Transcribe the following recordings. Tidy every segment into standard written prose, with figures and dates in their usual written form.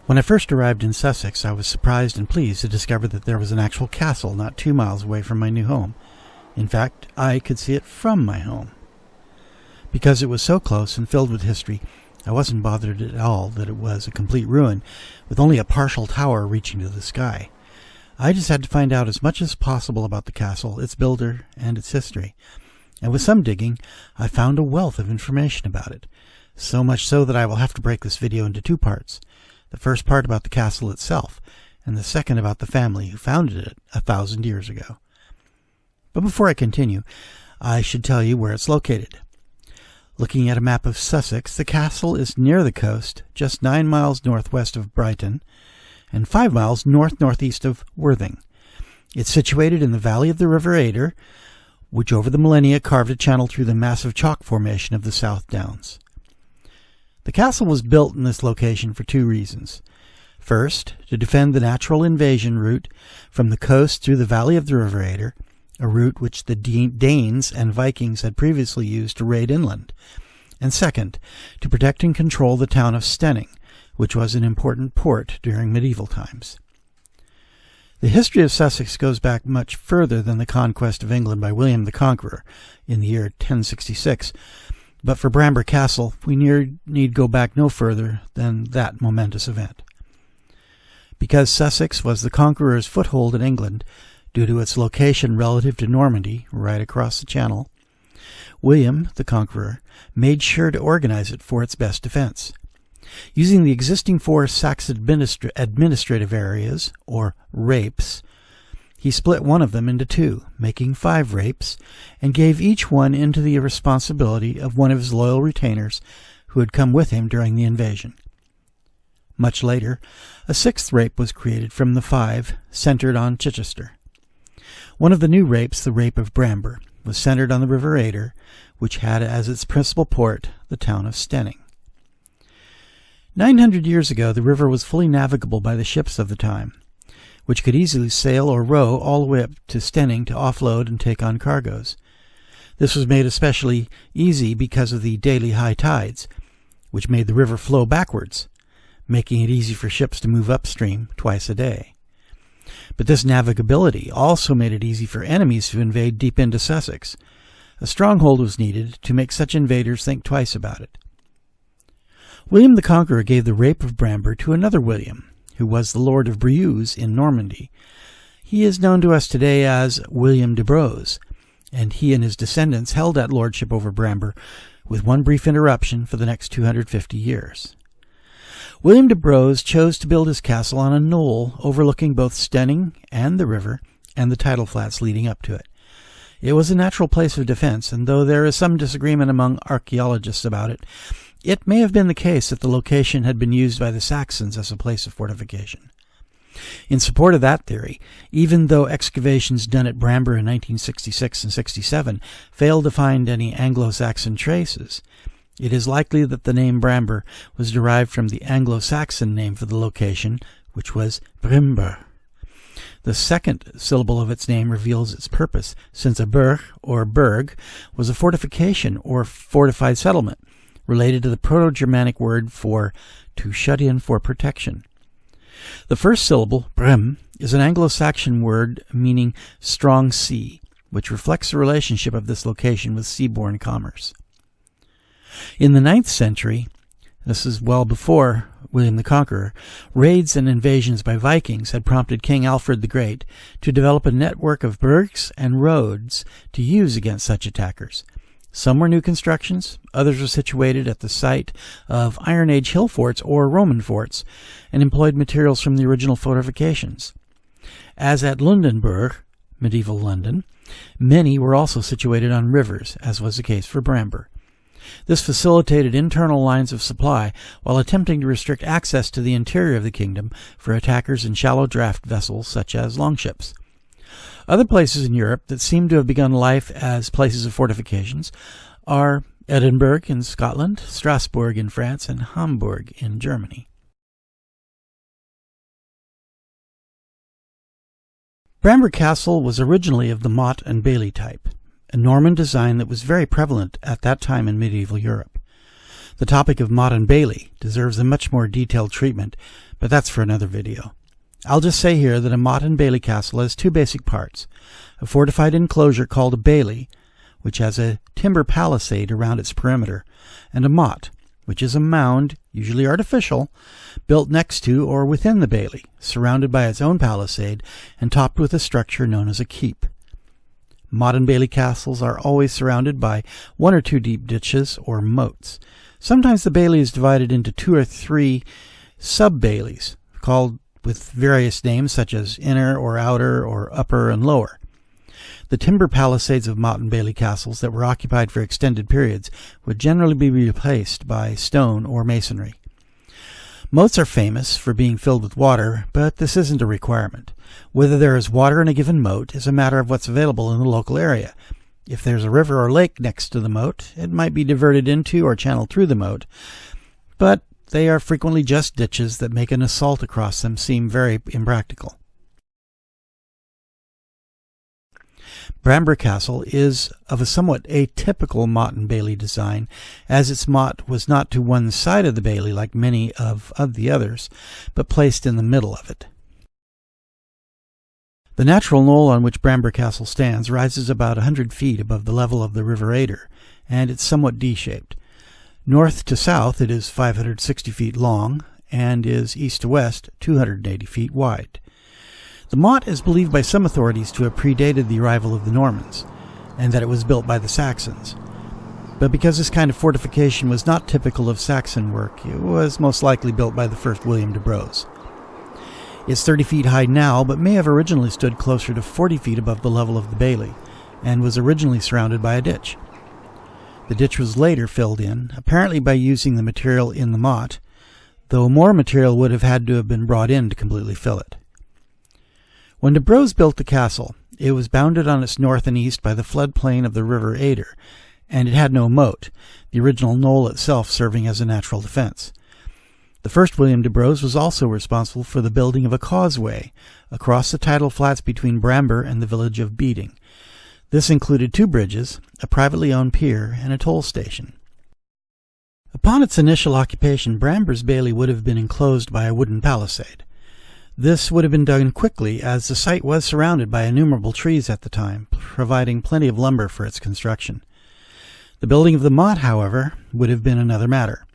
When I first arrived in Sussex, I was surprised and pleased to discover that there was an actual castle not 2 miles away from my new home. In fact, I could see it from my home. Because it was so close and filled with history, I wasn't bothered at all that it was a complete ruin, with only a partial tower reaching to the sky. I just had to find out as much as possible about the castle, its builder, and its history. And with some digging, I found a wealth of information about it. So much so that I will have to break this video into 2 parts. The first part about the castle itself, and the second about the family who founded it 1,000 years ago. But before I continue, I should tell you where it's located. Looking at a map of Sussex, the castle is near the coast, just 9 miles northwest of Brighton, and 5 miles north-northeast of Worthing. It's situated in the valley of the River Adur, which over the millennia carved a channel through the massive chalk formation of the South Downs. The castle was built in this location for 2 reasons. First, to defend the natural invasion route from the coast through the valley of the River Adur, a route which the Danes and Vikings had previously used to raid inland. And second, to protect and control the town of Steyning, which was an important port during medieval times. The history of Sussex goes back much further than the conquest of England by William the Conqueror in the year 1066, but for Bramber Castle, we need go back no further than that momentous event. Because Sussex was the Conqueror's foothold in England, due to its location relative to Normandy, right across the Channel, William, the Conqueror, made sure to organize it for its best defense. Using the existing 4 Saxon administrative areas, or rapes, he split one of them into 2, making 5 rapes, and gave each one into the responsibility of one of his loyal retainers who had come with him during the invasion. Much later, a 6th rape was created from the 5, centered on Chichester. One of the new rapes, the Rape of Bramber, was centered on the River Adur, which had as its principal port the town of Steyning. 900 years ago, the river was fully navigable by the ships of the time, which could easily sail or row all the way up to Steyning to offload and take on cargoes. This was made especially easy because of the daily high tides, which made the river flow backwards, making it easy for ships to move upstream twice a day. But this navigability also made it easy for enemies to invade deep into Sussex. A stronghold was needed to make such invaders think twice about it. William the Conqueror gave the Rape of Bramber to another William, who was the Lord of Braose in Normandy. He is known to us today as William de Braose, and he and his descendants held that lordship over Bramber, with one brief interruption for the next 250 years. William de Braose chose to build his castle on a knoll overlooking both Steyning and the river and the tidal flats leading up to it. It was a natural place of defense, and though there is some disagreement among archaeologists about it, it may have been the case that the location had been used by the Saxons as a place of fortification. In support of that theory, even though excavations done at Bramber in 1966 and 67 failed to find any Anglo-Saxon traces, it is likely that the name Bramber was derived from the Anglo-Saxon name for the location, which was Brimber. The second syllable of its name reveals its purpose, since a burg, or berg, was a fortification or fortified settlement, related to the Proto-Germanic word for to shut in for protection. The first syllable, brem, is an Anglo-Saxon word meaning strong sea, which reflects the relationship of this location with seaborne commerce. In the 9th century, this is well before William the Conqueror, raids and invasions by Vikings had prompted King Alfred the Great to develop a network of burgs and roads to use against such attackers. Some were new constructions, others were situated at the site of Iron Age hill forts or Roman forts, and employed materials from the original fortifications. As at Lundenburg, medieval London, many were also situated on rivers, as was the case for Bramber. This facilitated internal lines of supply while attempting to restrict access to the interior of the kingdom for attackers in shallow draft vessels such as longships. Other places in Europe that seem to have begun life as places of fortifications are Edinburgh in Scotland, Strasbourg in France, and Hamburg in Germany. Bramber Castle was originally of the Motte and Bailey type, a Norman design that was very prevalent at that time in medieval Europe. The topic of Motte and Bailey deserves a much more detailed treatment, but that's for another video. I'll just say here that a Motte and Bailey castle has two basic parts: a fortified enclosure called a bailey, which has a timber palisade around its perimeter, and a motte, which is a mound, usually artificial, built next to or within the bailey, surrounded by its own palisade and topped with a structure known as a keep. Motte and Bailey castles are always surrounded by one or two deep ditches or moats. Sometimes the bailey is divided into two or three sub-baileys, called with various names such as inner or outer or upper and lower. The timber palisades of Motte and Bailey castles that were occupied for extended periods would generally be replaced by stone or masonry. Moats are famous for being filled with water, but this isn't a requirement. Whether there is water in a given moat is a matter of what's available in the local area. If there's a river or lake next to the moat, it might be diverted into or channeled through the moat, but they are frequently just ditches that make an assault across them seem very impractical. Bramber Castle is of a somewhat atypical Motte and Bailey design, as its motte was not to one side of the bailey like many of the others, but placed in the middle of it. The natural knoll on which Bramber Castle stands rises about 100 feet above the level of the River Adur, and it's somewhat D-shaped. North to south it is 560 feet long, and is east to west 280 feet wide. The motte is believed by some authorities to have predated the arrival of the Normans, and that it was built by the Saxons. But because this kind of fortification was not typical of Saxon work, it was most likely built by the first William de Braose. It's 30 feet high now, but may have originally stood closer to 40 feet above the level of the bailey, and was originally surrounded by a ditch. The ditch was later filled in, apparently by using the material in the motte, though more material would have had to have been brought in to completely fill it. When de Braose built the castle, it was bounded on its north and east by the floodplain of the River Adur, and it had no moat, the original knoll itself serving as a natural defense. The first William de Braose was also responsible for the building of a causeway across the tidal flats between Bramber and the village of Beeding. This included two bridges, a privately owned pier, and a toll station. Upon its initial occupation, Bramber's bailey would have been enclosed by a wooden palisade. This would have been done quickly, as the site was surrounded by innumerable trees at the time, providing plenty of lumber for its construction. The building of the motte, however, would have been another matter.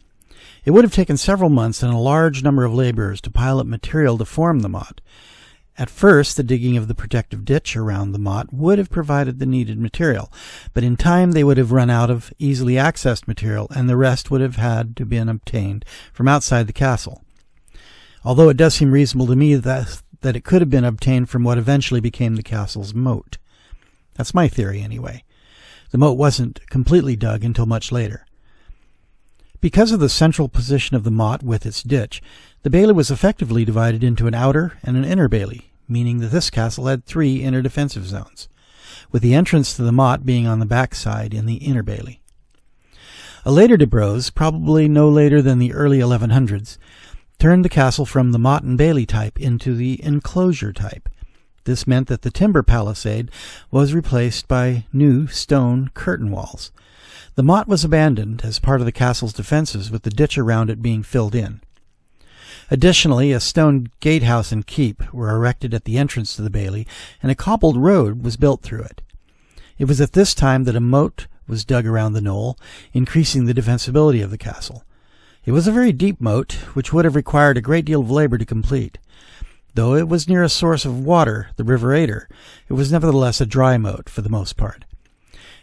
It would have taken several months and a large number of laborers to pile up material to form the motte. At first, the digging of the protective ditch around the motte would have provided the needed material, but in time they would have run out of easily accessed material, and the rest would have had to be obtained from outside the castle. Although it does seem reasonable to me that it could have been obtained from what eventually became the castle's moat. That's my theory, anyway. The moat wasn't completely dug until much later. Because of the central position of the motte with its ditch, the bailey was effectively divided into an outer and an inner bailey, meaning that this castle had three inner defensive zones, with the entrance to the motte being on the back side in the inner bailey. A later de Braose, probably no later than the early 1100s, turned the castle from the Motte and Bailey type into the enclosure type. This meant that the timber palisade was replaced by new stone curtain walls. The motte was abandoned as part of the castle's defenses, with the ditch around it being filled in. Additionally, a stone gatehouse and keep were erected at the entrance to the bailey, and a cobbled road was built through it. It was at this time that a moat was dug around the knoll, increasing the defensibility of the castle. It was a very deep moat, which would have required a great deal of labor to complete. Though it was near a source of water, the River Adur, it was nevertheless a dry moat for the most part.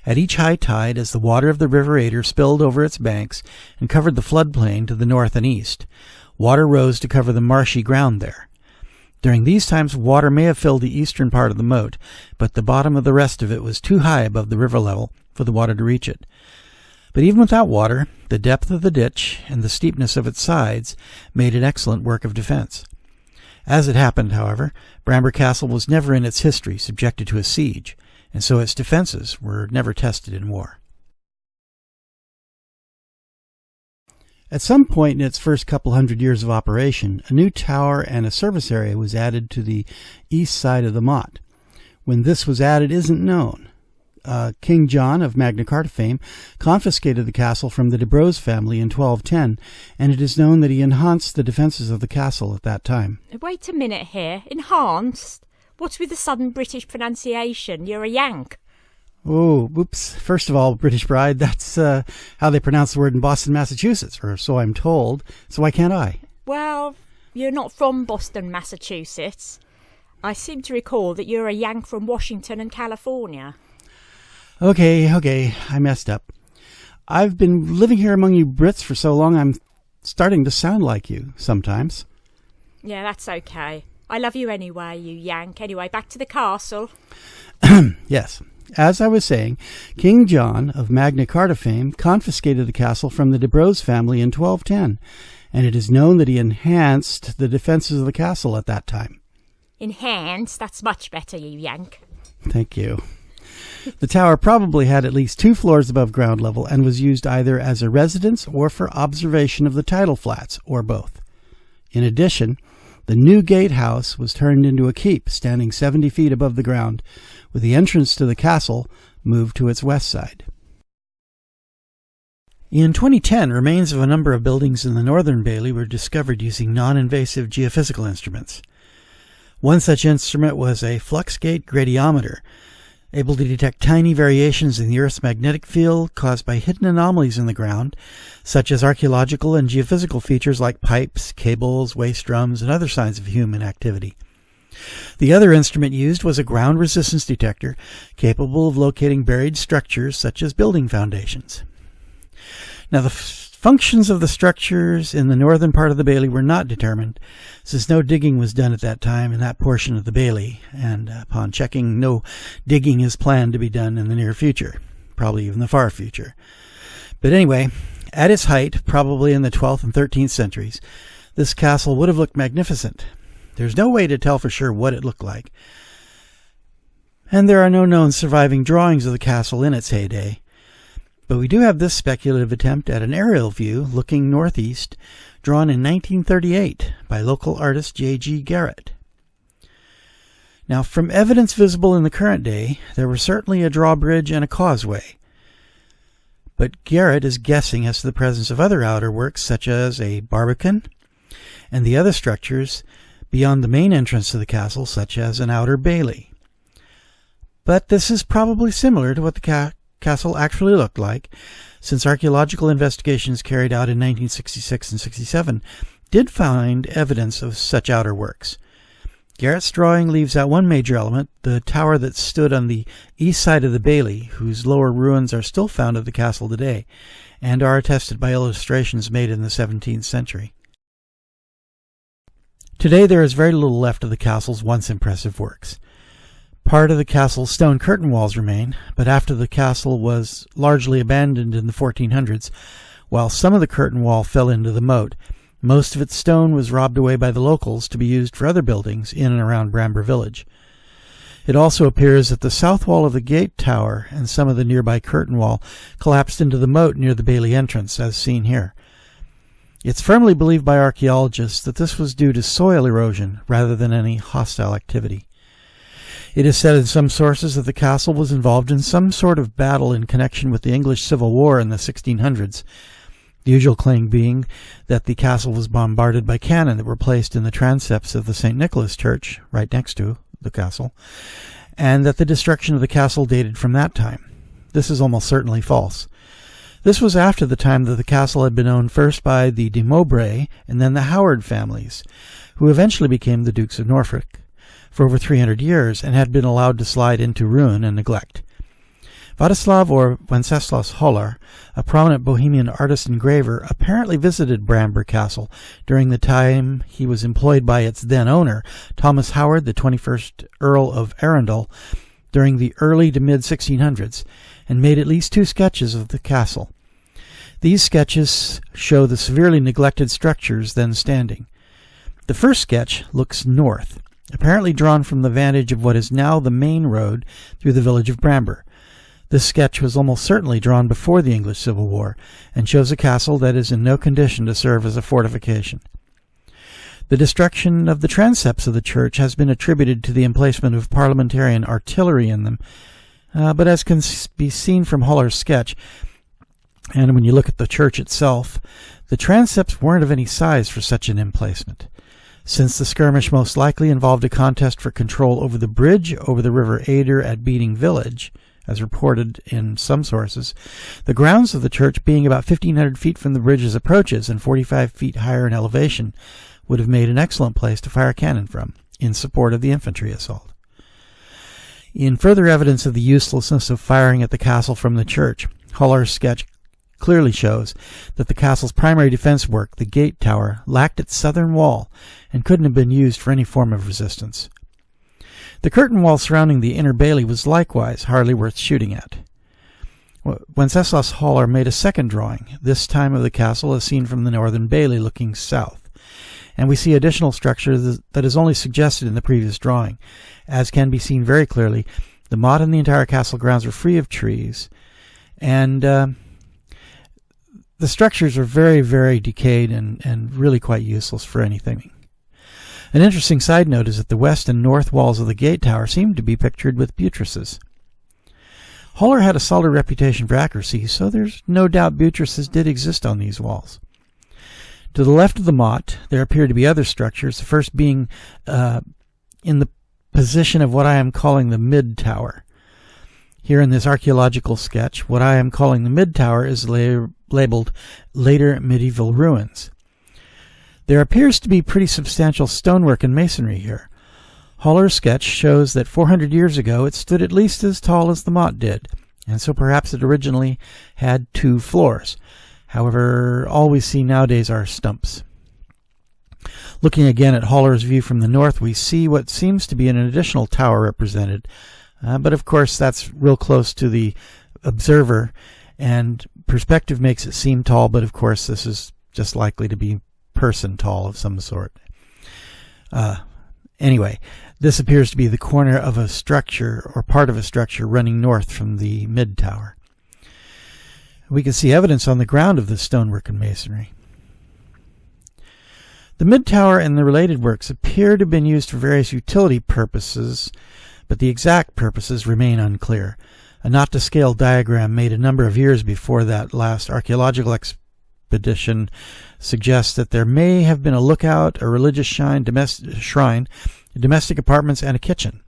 At each high tide, as the water of the River Adur spilled over its banks and covered the floodplain to the north and east, water rose to cover the marshy ground there. During these times, water may have filled the eastern part of the moat, but the bottom of the rest of it was too high above the river level for the water to reach it. But even without water, the depth of the ditch and the steepness of its sides made an excellent work of defense. As it happened, however, Bramber Castle was never in its history subjected to a siege, and so its defenses were never tested in war. At some point in its first couple hundred years of operation, a new tower and a service area was added to the east side of the motte. When this was added isn't known. King John of Magna Carta fame confiscated the castle from the de Braose family in 1210, and it is known that he enhanced the defences of the castle at that time. Wait a minute here. Enhanced? What's with the sudden British pronunciation? You're a Yank. Oh, oops. First of all, British bride, that's how they pronounce the word in Boston, Massachusetts, or so I'm told. So why can't I? Well, you're not from Boston, Massachusetts. I seem to recall that you're a Yank from Washington and California. Okay, I messed up. I've been living here among you Brits for so long I'm starting to sound like you sometimes. Yeah, that's okay. I love you anyway, you Yank. Anyway, back to the castle. Yes. As I was saying, King John of Magna Carta fame confiscated the castle from the de Braose family in 1210, and it is known that he enhanced the defences of the castle at that time. Enhanced? That's much better, you Yank. Thank you. The tower probably had at least 2 floors above ground level and was used either as a residence or for observation of the tidal flats, or both. In addition, the new gatehouse was turned into a keep, standing 70 feet above the ground, with the entrance to the castle moved to its west side. In 2010, remains of a number of buildings in the northern Bailey were discovered using non-invasive geophysical instruments. One such instrument was a flux gate gradiometer, able to detect tiny variations in the Earth's magnetic field caused by hidden anomalies in the ground, such as archaeological and geophysical features like pipes, cables, waste drums, and other signs of human activity. The other instrument used was a ground resistance detector, capable of locating buried structures such as building foundations. Now, the functions of the structures in the northern part of the Bailey were not determined, since no digging was done at that time in that portion of the Bailey, and upon checking, no digging is planned to be done in the near future, probably even the far future. But anyway, at its height, probably in the 12th and 13th centuries, this castle would have looked magnificent. There's no way to tell for sure what it looked like, and there are no known surviving drawings of the castle in its heyday. But we do have this speculative attempt at an aerial view looking northeast, drawn in 1938 by local artist J.G. Garrett. Now, from evidence visible in the current day, there were certainly a drawbridge and a causeway. But Garrett is guessing as to the presence of other outer works, such as a barbican, and the other structures beyond the main entrance to the castle, such as an outer bailey. But this is probably similar to what the castle actually looked like, since archaeological investigations carried out in 1966 and 67 did find evidence of such outer works. Garrett's drawing leaves out one major element, the tower that stood on the east side of the bailey, whose lower ruins are still found at the castle today, and are attested by illustrations made in the 17th century. Today there is very little left of the castle's once impressive works. Part of the castle's stone curtain walls remain, but after the castle was largely abandoned in the 1400s, while some of the curtain wall fell into the moat, most of its stone was robbed away by the locals to be used for other buildings in and around Bramber village. It also appears that the south wall of the gate tower and some of the nearby curtain wall collapsed into the moat near the bailey entrance, as seen here. It's firmly believed by archaeologists that this was due to soil erosion rather than any hostile activity. It is said in some sources that the castle was involved in some sort of battle in connection with the English Civil War in the 1600s, the usual claim being that the castle was bombarded by cannon that were placed in the transepts of the St. Nicholas Church, right next to the castle, and that the destruction of the castle dated from that time. This is almost certainly false. This was after the time that the castle had been owned first by the de Mowbray and then the Howard families, who eventually became the Dukes of Norfolk, for over 300 years and had been allowed to slide into ruin and neglect. Władysław or Wenceslas Hollar, a prominent Bohemian artist engraver, apparently visited Bramber Castle during the time he was employed by its then owner, Thomas Howard, the 21st Earl of Arundel, during the early to mid-1600s, and made at least 2 sketches of the castle. These sketches show the severely neglected structures then standing. The first sketch looks north, apparently drawn from the vantage of what is now the main road through the village of Bramber. This sketch was almost certainly drawn before the English Civil War, and shows a castle that is in no condition to serve as a fortification. The destruction of the transepts of the church has been attributed to the emplacement of parliamentarian artillery in them, But as can be seen from Hollar's sketch, and when you look at the church itself, the transepts weren't of any size for such an emplacement. Since the skirmish most likely involved a contest for control over the bridge over the River Adur at Beating Village, as reported in some sources, the grounds of the church being about 1,500 feet from the bridge's approaches and 45 feet higher in elevation would have made an excellent place to fire cannon from, in support of the infantry assault. In further evidence of the uselessness of firing at the castle from the church, Hollar's sketch clearly shows that the castle's primary defense work, the gate tower, lacked its southern wall and couldn't have been used for any form of resistance. The curtain wall surrounding the inner bailey was likewise hardly worth shooting at. Wenceslas Hollar made a second drawing, this time of the castle as seen from the northern bailey looking south, and we see additional structure that is only suggested in the previous drawing. As can be seen very clearly, the motte and the entire castle grounds were free of trees, and the structures are very, very decayed and really quite useless for anything. An interesting side note is that the west and north walls of the gate tower seem to be pictured with buttresses. Hollar had a solid reputation for accuracy, so there's no doubt buttresses did exist on these walls. To the left of the motte, there appear to be other structures, the first being in the position of what I am calling the mid-tower. Here in this archaeological sketch, what I am calling the mid-tower is labeled later medieval ruins. There appears to be pretty substantial stonework and masonry here. Hollar's sketch shows that 400 years ago it stood at least as tall as the motte did, and so perhaps it originally had 2 floors. However, all we see nowadays are stumps. Looking again at Hollar's view from the north, we see what seems to be an additional tower represented, but of course that's real close to the observer, and perspective makes it seem tall, but of course this is just likely to be person tall of some sort. Anyway, this appears to be the corner of a structure or part of a structure running north from the mid-tower. We can see evidence on the ground of this stonework and masonry. The mid-tower and the related works appear to have been used for various utility purposes, but the exact purposes remain unclear. A not-to-scale diagram made a number of years before that last archaeological expedition suggests that there may have been a lookout, a religious shrine, domestic apartments, and a kitchen.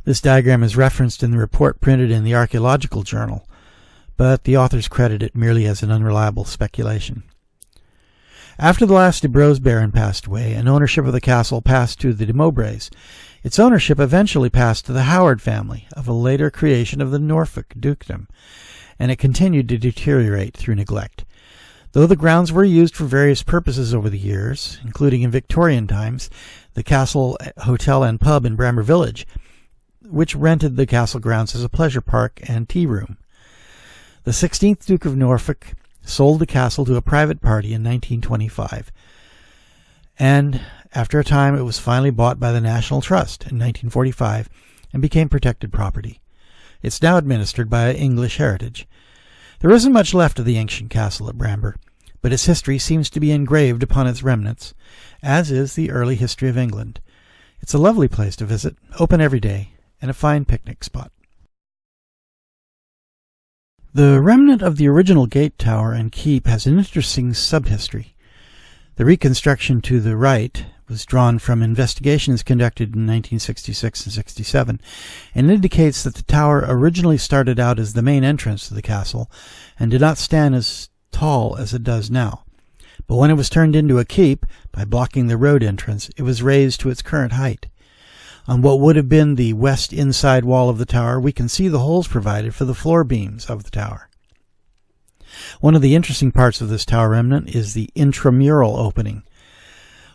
This diagram is referenced in the report printed in the Archaeological Journal, but the authors credit it merely as an unreliable speculation. After the last de Braose baron passed away and ownership of the castle passed to the de Mowbrays, its ownership eventually passed to the Howard family, of a later creation of the Norfolk dukedom, and it continued to deteriorate through neglect. Though the grounds were used for various purposes over the years, including in Victorian times, the castle, hotel, and pub in Bramber Village, which rented the castle grounds as a pleasure park and tea room. The 16th Duke of Norfolk sold the castle to a private party in 1925, and after a time it was finally bought by the National Trust in 1945 and became protected property. It's now administered by English Heritage. There isn't much left of the ancient castle at Bramber, but its history seems to be engraved upon its remnants, as is the early history of England. It's a lovely place to visit, open every day, and a fine picnic spot. The remnant of the original gate tower and keep has an interesting subhistory. The reconstruction to the right was drawn from investigations conducted in 1966 and 67, and indicates that the tower originally started out as the main entrance to the castle and did not stand as tall as it does now. But when it was turned into a keep, by blocking the road entrance, it was raised to its current height. On what would have been the west inside wall of the tower, we can see the holes provided for the floor beams of the tower. One of the interesting parts of this tower remnant is the intramural opening.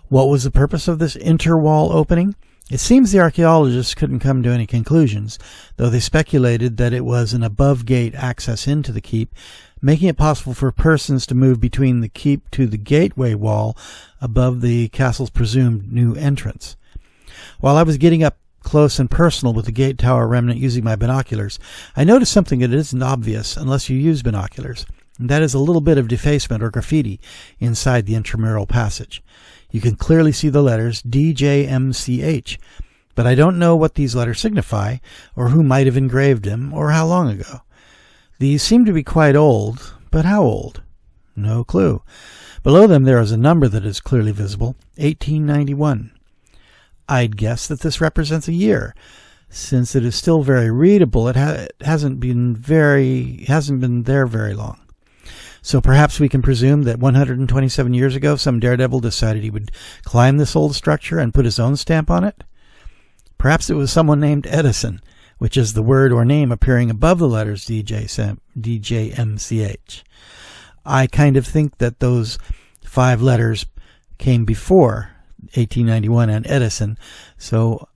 What was the purpose of this interwall opening? It seems the archaeologists couldn't come to any conclusions, though they speculated that it was an above-gate access into the keep, making it possible for persons to move between the keep to the gateway wall above the castle's presumed new entrance. While I was getting up close and personal with the gate tower remnant using my binoculars, I noticed something that isn't obvious unless you use binoculars, and that is a little bit of defacement or graffiti inside the intramural passage. You can clearly see the letters DJMCH. but I don't know what these letters signify, or who might have engraved them, or how long ago. These seem to be quite old, but how old? No clue. Below them there is a number that is clearly visible, 1891. I'd guess that this represents a year. Since it is still very readable, it hasn't been there very long. So perhaps we can presume that 127 years ago some daredevil decided he would climb this old structure and put his own stamp on it. Perhaps it was someone named Edison, which is the word or name appearing above the letters DJMCH. I kind of think that those 5 letters came before 1891 and Edison, so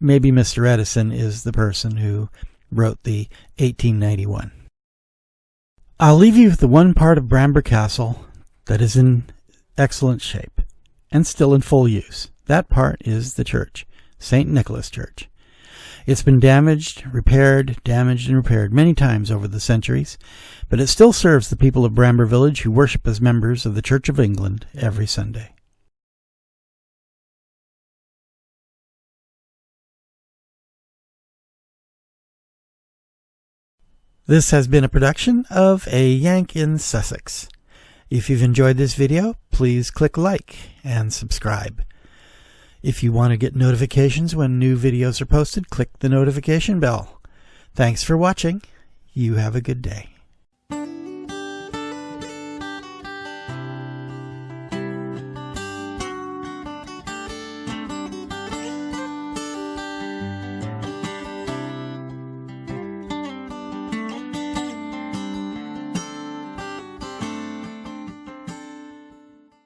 maybe Mr. Edison is the person who wrote the 1891. I'll leave you with the one part of Bramber Castle that is in excellent shape and still in full use. That part is the church, St. Nicholas Church. It's been damaged and repaired many times over the centuries, but it still serves the people of Bramber Village who worship as members of the Church of England every Sunday. This has been a production of A Yank in Sussex. If you've enjoyed this video, please click like and subscribe. If you want to get notifications when new videos are posted, click the notification bell. Thanks for watching. You have a good day.